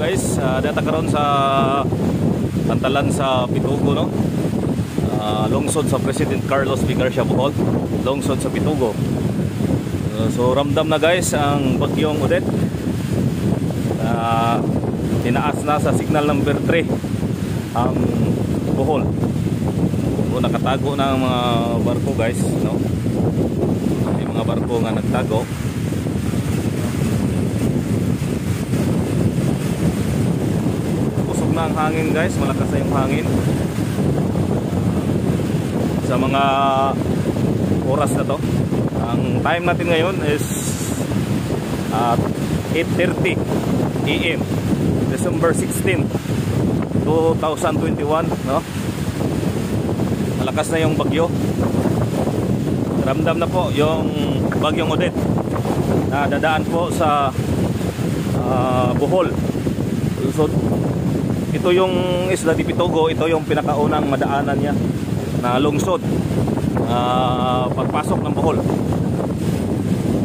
guys, data karon sa Tantalan sa Pitugo, no? Lungsod sa President Carlos V. Garcia Bohol, lungsod sa Pitugo. So ramdam na guys ang bagyong Odette. Tinaas na sa signal number 3 ang Bohol. So, nakatago na ang mga barko guys, no? May mga barko nga nagtago. Na ang hangin guys, malakas na yung hangin sa mga oras na to. Ang time natin ngayon is 8:30 AM December 16, 2021, no? Malakas na yung bagyo. Ramdam na po yung bagyong Odette na dadaan po sa Bohol. So ito yung Isla de Pitugo, ito yung pinakaunang madaanan niya na lungsod pagpasok ng Bohol.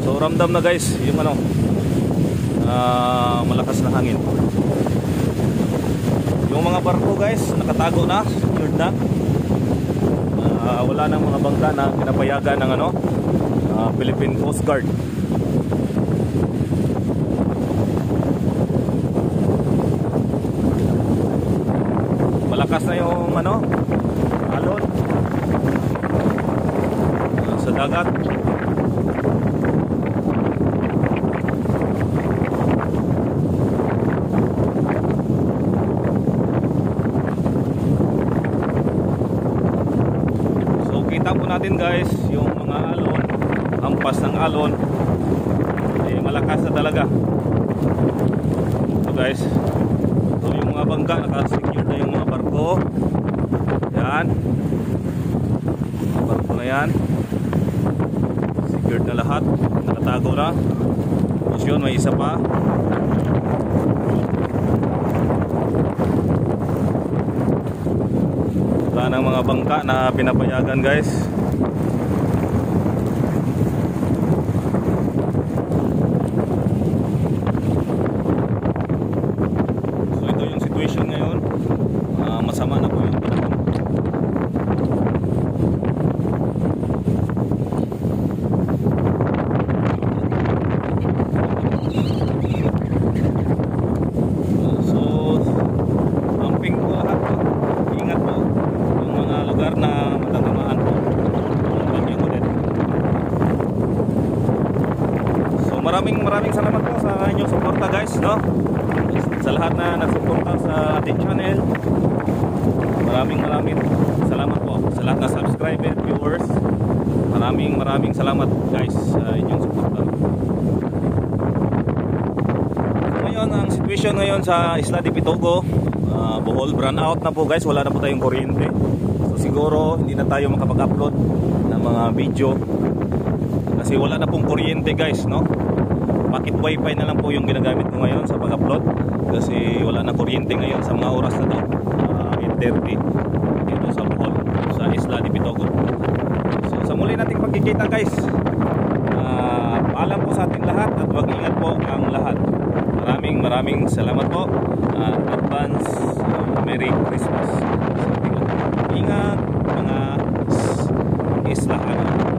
So ramdam na guys yung malakas na hangin. Yung mga barko guys nakatago na, secured na. Wala nang mga bangka na pinapayagan ng Philippine Coast Guard. Malakas na yung alon sa dagat. So kita po natin guys yung mga alon, hampas ng alon malakas na talaga. So guys, so yung mga bangka nakasecure na yung mga barko. Yan, mga barko na yan secured na lahat, nakatago na. Tapos yun, may isa pa. Wala ng mga bangka na pinapayagan guys. So ito yung situation ngayon. Masama na po yung panahon. So camping po lahat po. Ingat po yung mga lugar na matatamaan po ng bagyong Odette. So maraming salamat po sa inyong suporta guys, no? Sa lahat na nagsuporta sa ating channel, maraming salamat po. Sa lahat na subscriber, viewers, maraming salamat guys sa inyong suporta. Ngayon, ang situation ngayon sa Isla de Pitugo, Bohol, brown out na po guys, wala na po tayong kuryente. So siguro hindi na tayo makapag-upload ng mga video kasi wala na pong kuryente guys, no? Bakit wifi na lang po yung ginagamit ko ngayon sa pag-upload kasi wala na kuryente ngayon sa mga oras na to, 8:30 dito sa Bohol, sa Isla de Pitugo. So sa muli nating pagkikita guys, paalam po sa ating lahat at mag-ingat po ang lahat. Maraming salamat po. Advance Merry Christmas. Ingat mga Islahan.